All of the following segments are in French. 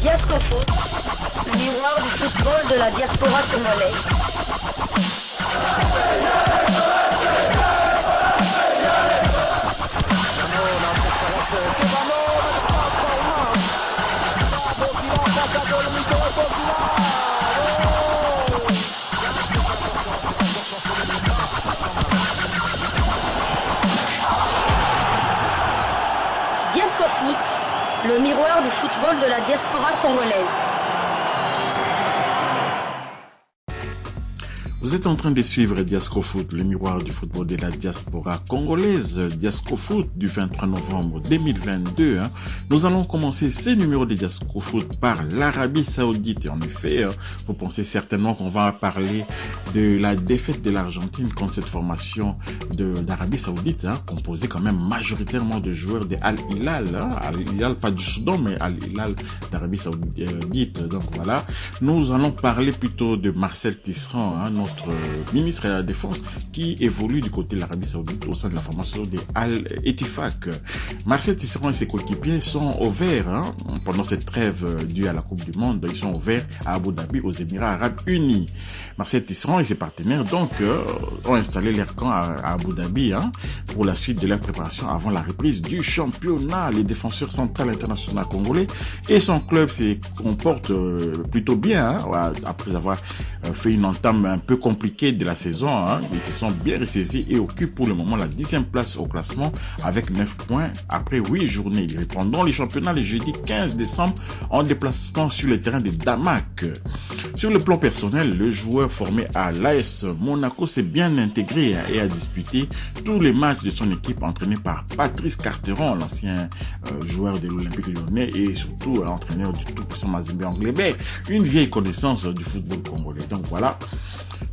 Diascofoot, le miroir du football de la diaspora congolaise. Diascofoot, le miroir du football de la diaspora congolaise. Vous êtes en train de suivre Diascofoot, le miroir du football de la diaspora congolaise. Diascofoot du 23 novembre 2022. Nous allons commencer ces numéros de Diascofoot par l'Arabie Saoudite. Et en effet, vous pensez certainement qu'on va parler de la défaite de l'Argentine contre cette formation d'Arabie Saoudite, composée quand même majoritairement de joueurs de Al Hilal. Al Hilal, pas du Soudan, mais Al Hilal d'Arabie Saoudite. Donc voilà, nous allons parler plutôt de Marcel Tisserand, notre ministre de la Défense, qui évolue du côté de l'Arabie Saoudite au sein de la formation de Al-Ettifaq. Marcel Tisserand et ses coéquipiers sont au vert pendant cette trêve due à la Coupe du Monde. Ils sont au vert à Abu Dhabi, aux Émirats Arabes Unis. Marcel Tisserand et ses partenaires donc ont installé leur camp à Abu Dhabi pour la suite de leur préparation avant la reprise du championnat. Les défenseurs central international congolais et son club se comportent plutôt bien après avoir fait une entame un peu compliquée de la saison. Ils se sont bien ressaisis et occupent pour le moment la 10e place au classement avec 9 points après 8 journées. Ils reprendront les championnats le jeudi 15 décembre en déplacement sur le terrain de Damak. Sur le plan personnel, le joueur formé à l'AS Monaco s'est bien intégré et a disputé tous les matchs de son équipe entraîné par Patrice Carteron, l'ancien joueur de l'Olympique Lyonnais et surtout entraîneur du tout-puissant Mazembe Anglebert, une vieille connaissance du football congolais. Donc voilà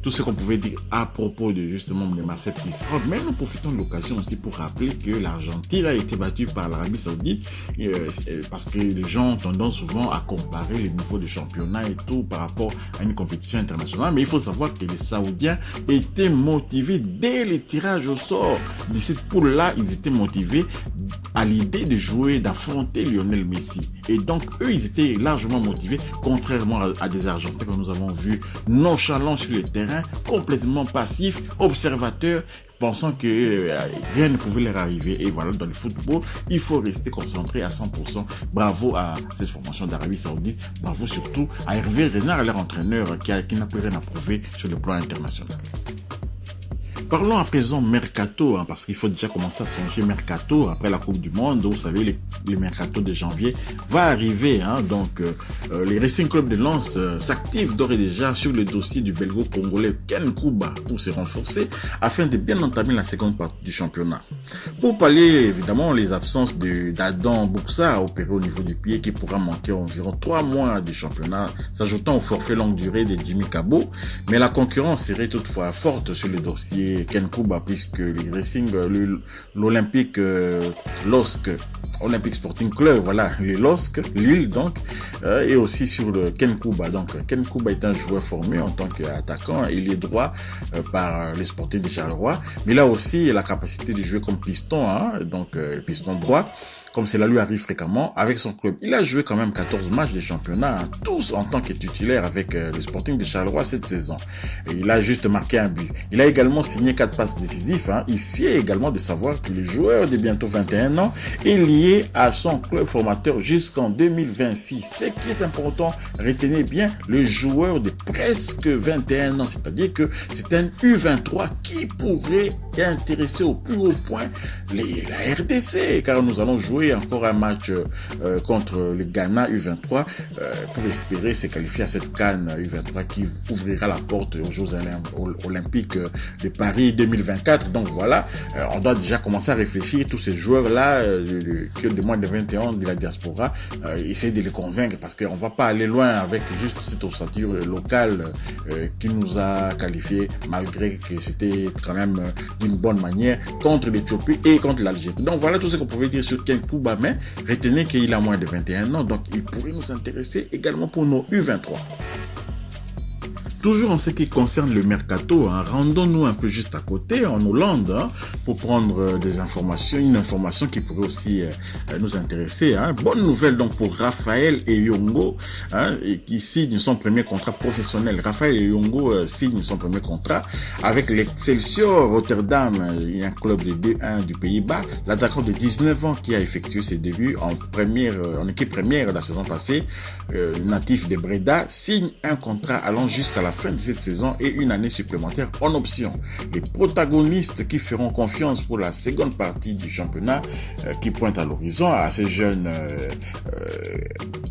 tout ce qu'on pouvait dire à propos de justement de Marcel Tisserand. Mais nous profitons de l'occasion aussi pour rappeler que l'Argentine a été battue par l'Arabie Saoudite parce que les gens ont tendance souvent à comparer les niveaux de championnat et tout par rapport à une compétition internationale. Mais il faut savoir que les Saoudiens étaient motivés dès les tirages au sort de cette poule-là. Ils étaient motivés à l'idée de jouer, d'affronter Lionel Messi. Et donc, eux, ils étaient largement motivés, contrairement à des Argentins que nous avons vus nonchalants sur le terrain, complètement passifs, observateurs, pensant que rien ne pouvait leur arriver. Et voilà, dans le football, il faut rester concentré à 100%. Bravo à cette formation d'Arabie Saoudite. Bravo surtout à Hervé Renard, leur entraîneur, qui n'a plus rien à prouver sur le plan international. Parlons à présent mercato, parce qu'il faut déjà commencer à songer mercato après la Coupe du Monde. Vous savez, le mercato de janvier va arriver. Donc, les Racing Club de Lens s'activent d'ores et déjà sur le dossier du belgo-congolais Ken Kouba pour se renforcer afin de bien entamer la seconde partie du championnat. Pour pallier évidemment les absences d'Adam Bouksa opéré au niveau du pied qui pourra manquer environ 3 mois de championnat, s'ajoutant au forfait longue durée de Jimmy Kabo. Mais la concurrence serait toutefois forte sur le dossier Ken Kouba puisque les Racing, l'Olympique LOSC, Olympic Sporting Club, voilà, les LOSC, Lille donc, et aussi sur le Ken Kouba. Donc Ken Kouba est un joueur formé en tant qu'attaquant, il est droit par les Sporting de Charleroi, mais là aussi la capacité de jouer comme piston, donc piston droit, comme cela lui arrive fréquemment avec son club. Il a joué quand même 14 matchs de championnat, tous en tant que titulaire avec le Sporting de Charleroi cette saison. Et il a juste marqué un but. Il a également signé 4 passes décisives. Ici également de savoir que le joueur de bientôt 21 ans est lié à son club formateur jusqu'en 2026. Ce qui est important, retenez bien le joueur de presque 21 ans, c'est-à-dire que c'est un U23 qui pourrait intéresser au plus haut point la RDC, car nous allons jouer encore un match contre le Ghana U23 pour espérer se qualifier à cette CAN U23 qui ouvrira la porte aux Jeux Olympiques de Paris 2024. Donc voilà, on doit déjà commencer à réfléchir tous ces joueurs-là qui ont de moins de 21 ans de la diaspora, essayer de les convaincre parce qu'on va pas aller loin avec juste cette ossature locale qui nous a qualifiés malgré que c'était quand même d'une bonne manière contre l'Éthiopie et contre l'Algérie. Donc voilà tout ce qu'on pouvait dire sur Ken Kouba, mais retenez qu'il a moins de 21 ans, donc il pourrait nous intéresser également pour nos U23. Toujours en ce qui concerne le mercato, hein, rendons-nous un peu juste à côté, en Hollande, hein, pour prendre des informations, une information qui pourrait aussi nous intéresser. Hein. Bonne nouvelle donc pour Raphaël Eyongo, hein, qui signe son premier contrat professionnel. Raphaël Eyongo signe son premier contrat avec l'Excelsior Rotterdam, un club de D1 du Pays-Bas. L'attaquant de 19 ans qui a effectué ses débuts en équipe première la saison passée, natif de Breda, signe un contrat allant jusqu'à la fin de cette saison et une année supplémentaire en option. Les protagonistes qui feront confiance pour la seconde partie du championnat qui pointe à l'horizon à ces jeunes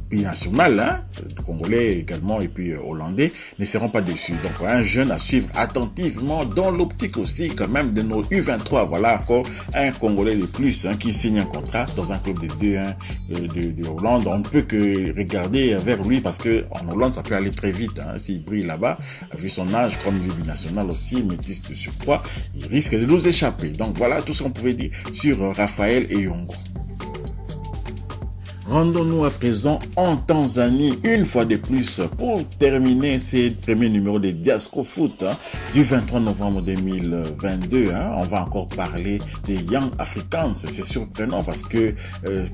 binationales, hein, congolais également et puis hollandais, ne seront pas déçus. Donc un jeune à suivre attentivement dans l'optique aussi quand même de nos U23. Voilà encore un Congolais de plus, hein, qui signe un contrat dans un club de D1 de Hollande. On ne peut que regarder vers lui parce que en Hollande ça peut aller très vite, hein. S'il brille là-bas, vu son âge, comme il est binational aussi, métis de surcroît, il risque de nous échapper. Donc voilà tout ce qu'on pouvait dire sur Raphaël Eyongo. Rendons-nous à présent en Tanzanie, une fois de plus, pour terminer ces premiers numéros de Diasco Foot, hein, du 23 novembre 2022. Hein, on va encore parler des Young Africans. C'est surprenant parce que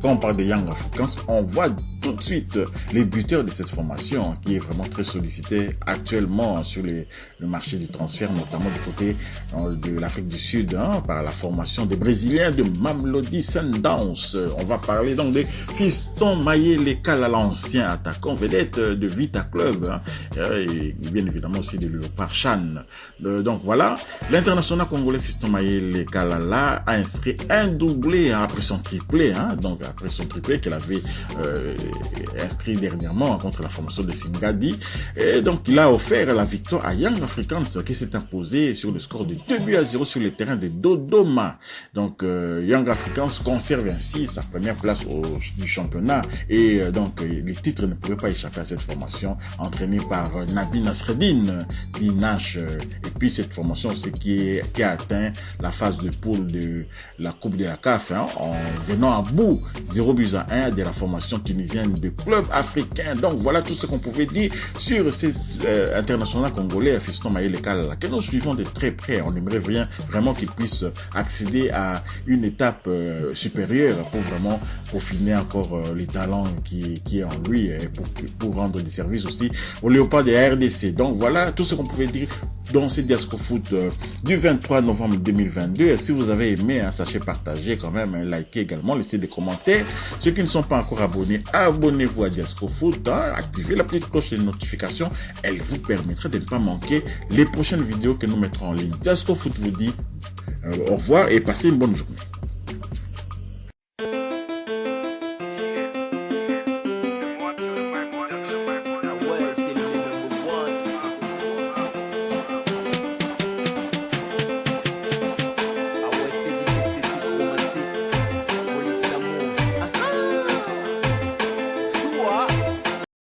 quand on parle des Young Africans, on voit tout de suite les buteurs de cette formation, hein, qui est vraiment très sollicitée actuellement sur le marché du transfert, notamment du côté de l'Afrique du Sud, hein, par la formation des Brésiliens de Mamelodi Sundowns. On va parler donc des Fiston Mayele Kala, l'ancien attaquant vedette de Vita Club, hein, et bien évidemment aussi de Léopard Chan. Donc voilà, l'international congolais Fiston Mayele Kala a inscrit un doublé, hein, après son triplé, hein, donc après son triplé qu'elle avait inscrit dernièrement contre la formation de Singadi. Et donc il a offert la victoire à Young Africans qui s'est imposé sur le score de 2-0 sur le terrain de Dodoma. Donc Young Africans conserve ainsi sa première place du championnat et donc les titres ne pouvaient pas échapper à cette formation entraînée par Nabi Nasreddine d'Inash. Et puis cette formation c'est qui a atteint la phase de poule de la Coupe de la CAF, hein, en venant à bout 0-1 de la formation tunisienne de club africain. Donc voilà tout ce qu'on pouvait dire sur cet international congolais Fiston Mayele Kala que nous suivons de très près. On aimerait vraiment qu'il puisse accéder à une étape supérieure pour vraiment peaufiner encore les talents qui est en lui et pour rendre des services aussi au Léopard de la RDC. Donc voilà tout ce qu'on pouvait dire dans ce Diasco Foot du 23 novembre 2022. Et si vous avez aimé, hein, sachez partager quand même, hein, liker également, laissez des commentaires. Ceux qui ne sont pas encore abonnés, abonnez-vous à Diasco Foot, hein, activez la petite cloche de notification, elle vous permettra de ne pas manquer les prochaines vidéos que nous mettrons en ligne. Diasco Foot vous dit au revoir et passez une bonne journée.